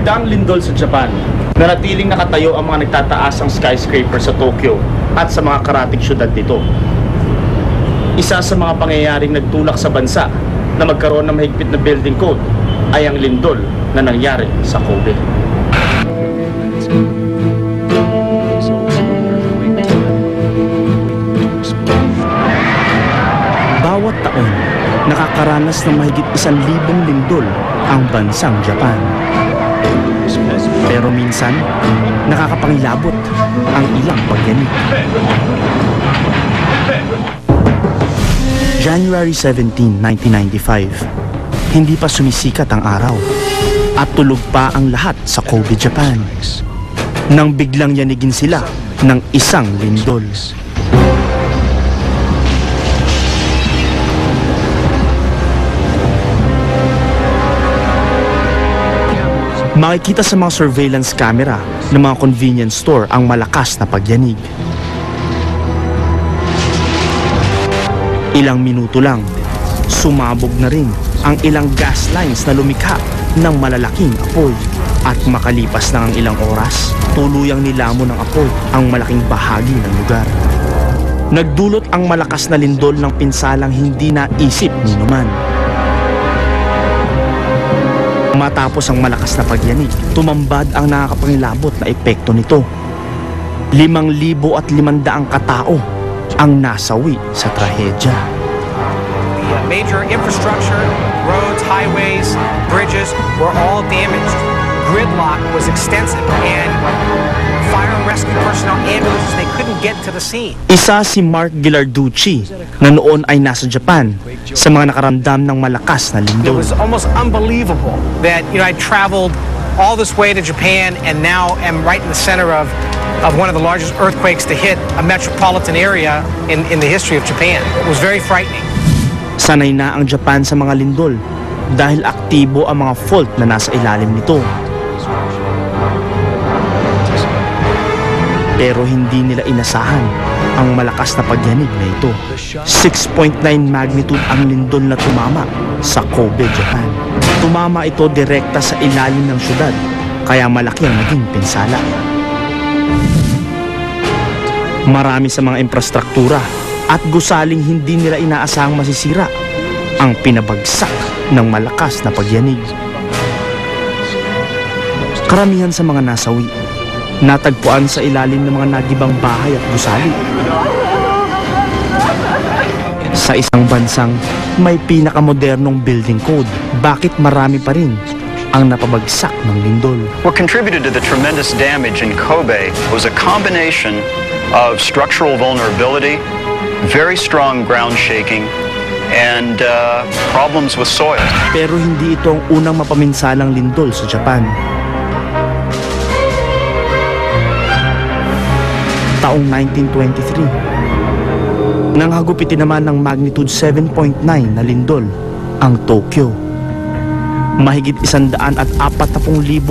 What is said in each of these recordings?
Magandang lindol sa Japan. Nanatiling nakatayo ang mga nagtataasang skyscraper sa Tokyo at sa mga karatig syudad nito. Isa sa mga pangyayaring nagtulak sa bansa na magkaroon ng mahigpit na building code ay ang lindol na nangyari sa Kobe. Bawat taon, nakakaranas ng mahigit 1,000 lindol ang bansang Japan. Pero minsan, nakakapangilabot ang ilang pagyanig. January 17, 1995, hindi pa sumisikat ang araw at tulog pa ang lahat sa Kobe, Japan, nang biglang yanigin sila ng isang lindol. Makikita sa mga surveillance camera ng mga convenience store ang malakas na pagyanig. Ilang minuto lang, sumabog na rin ang ilang gas lines na lumikha ng malalaking apoy. At makalipas lang ang ilang oras, tuluyang nilamon ng apoy ang malaking bahagi ng lugar. Nagdulot ang malakas na lindol ng pinsalang hindi naisip ni Numan. Matapos ang malakas na pagyanig, tumambad ang nakakapangilabot na epekto nito. 5,500 katao ang nasawi sa trahedya. The major infrastructure, roads, highways, bridges were all damaged. Gridlock was extensive and fire and rescue personnel, ambulances, they couldn't get to the scene. Isa si Mark Ghilarducci na noon ay nasa Japan sa mga nakaramdam ng malakas na It lindol. was almost unbelievable that I traveled all this way to Japan and now am right in the center of one of the largest earthquakes to hit a metropolitan area in the history of Japan. It was very frightening. Sanay na ang Japan sa mga lindol dahil aktibo ang mga fault na nasa ilalim nito. Pero hindi nila inasahan ang malakas na pagyanig na ito. 6.9 magnitude ang lindol na tumama sa Kobe, Japan. Tumama ito direkta sa ilalim ng syudad, kaya malaki ang naging pinsala. Marami sa mga infrastruktura at gusaling hindi nila inaasahang masisira ang pinabagsak ng malakas na pagyanig. Karamihan sa mga nasawi natagpuan sa ilalim ng mga nagibang bahay at gusali. Sa isang bansang may pinakamodernong building code, bakit marami pa rin ang napabagsak ng lindol? What contributed to the tremendous damage in Kobe was a combination of structural vulnerability, very strong ground shaking, and problems with soil. Pero hindi ito ang unang mapaminsalang lindol sa Japan. Taong 1923, nang hagupitin naman ng magnitude 7.9 na lindol ang Tokyo. Mahigit 140,000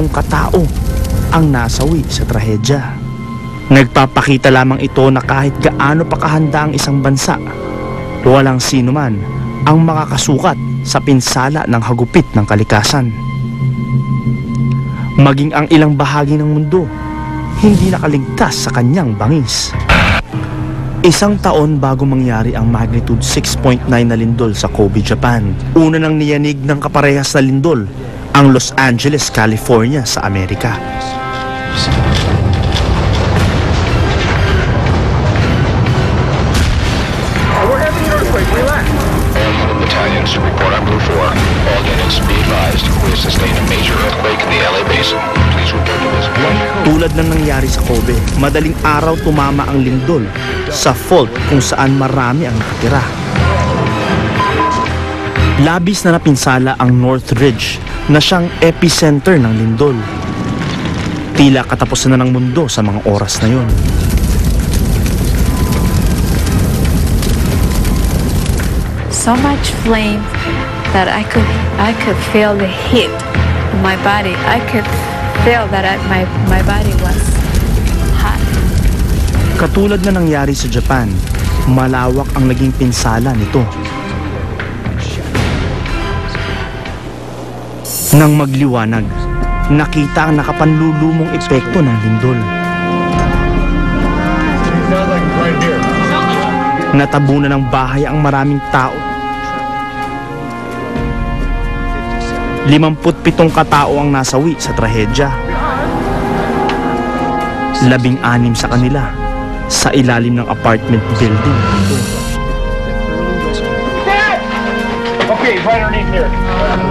katao ang nasawi sa trahedya. Nagpapakita lamang ito na kahit gaano pa kahanda ang isang bansa, walang sino man ang makakasukat sa pinsala ng hagupit ng kalikasan. Maging ang ilang bahagi ng mundo hindi nakaligtas sa kanyang bangis. Isang taon bago mangyari ang magnitude 6.9 na lindol sa Kobe, Japan, una nang niyanig ng kaparehas na lindol ang Los Angeles, California sa Amerika. We're having an earthquake, relax. Battalions to report on Blue 4. All units be advised. We have sustained a major earthquake in the LA Basin. Please return to this point. Tulad ng nangyari sa Kobe, madaling araw tumama ang lindol sa fault kung saan marami ang nakatira. Labis na napinsala ang North Ridge na siyang epicenter ng lindol. Tila katapusan na ng mundo sa mga oras na yon. So much flame that I could feel the heat in my body. I could feel that my body was hot. Katulad na nangyari sa Japan, malawak ang naging pinsala nito. Nang magliwanag, nakita ang nakapanlulumong epekto ng lindol. Natabunan ng bahay ang maraming tao. 57 katao ang nasawi sa trahedya. 16 sa kanila sa ilalim ng apartment building. Okay, right underneath here.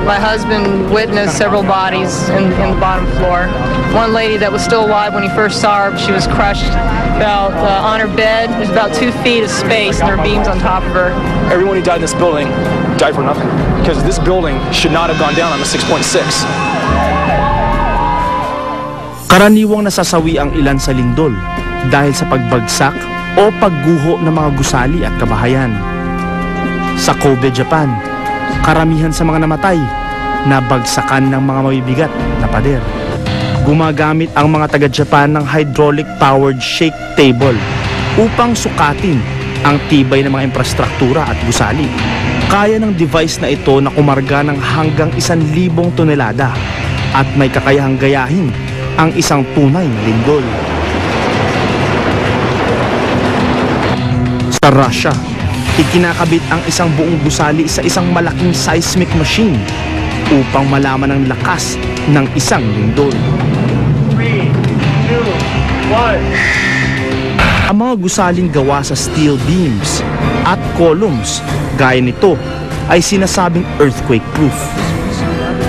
My husband witnessed several bodies in the bottom floor. One lady that was still alive when he first saw her, she was crushed about on her bed. There's about 2 feet of space and there are beams on top of her. Everyone who died in this building died for nothing because this building should not have gone down on a 6.6. Karaniwang nasasawi ang ilan sa lindol dahil sa pagbagsak o pagguho ng mga gusali at kabahayan. Sa Kobe, Japan, karamihan sa mga namatay nabagsakan ng mga mabibigat na pader. Gumagamit ang mga taga-Japan ng hydraulic-powered shake table upang sukatin ang tibay ng mga infrastruktura at gusali. Kaya ng device na ito na kumarga ng hanggang 1,000 tonelada at may kakayahang gayahin ang isang tunay na lindol. Sa Russia, ikinakabit ang isang buong gusali sa isang malaking seismic machine upang malaman ang lakas ng isang lindol. 3, 2, 1. Ang mga gusaling gawa sa steel beams at columns gaya nito ay sinasabing earthquake-proof.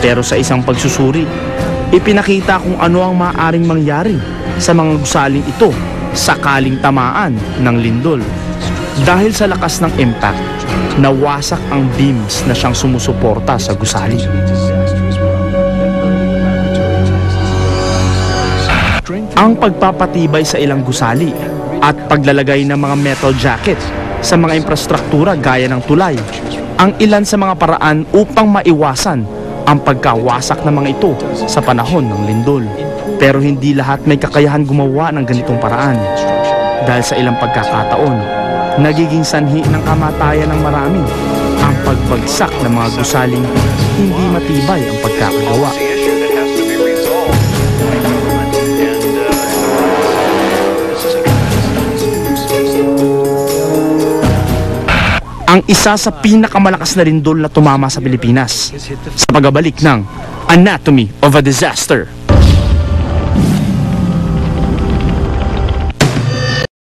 Pero sa isang pagsusuri, ipinakita kung ano ang maaaring mangyari sa mga gusaling ito sakaling tamaan ng lindol. Dahil sa lakas ng impact, nawasak ang beams na siyang sumusuporta sa gusali. Ang pagpapatibay sa ilang gusali at paglalagay ng mga metal jacket sa mga infrastruktura gaya ng tulay ang ilan sa mga paraan upang maiwasan ang pagkawasak ng mga ito sa panahon ng lindol. Pero hindi lahat may kakayahan gumawa ng ganitong paraan. Dahil sa ilang pagkakataon, nagiging sanhi ng kamatayan ng marami ang pagbagsak ng mga gusaling hindi matibay ang pagkakagawa. Ang isa sa pinakamalakas na lindol na tumama sa Pilipinas sa pagbabalik ng Anatomy of a Disaster.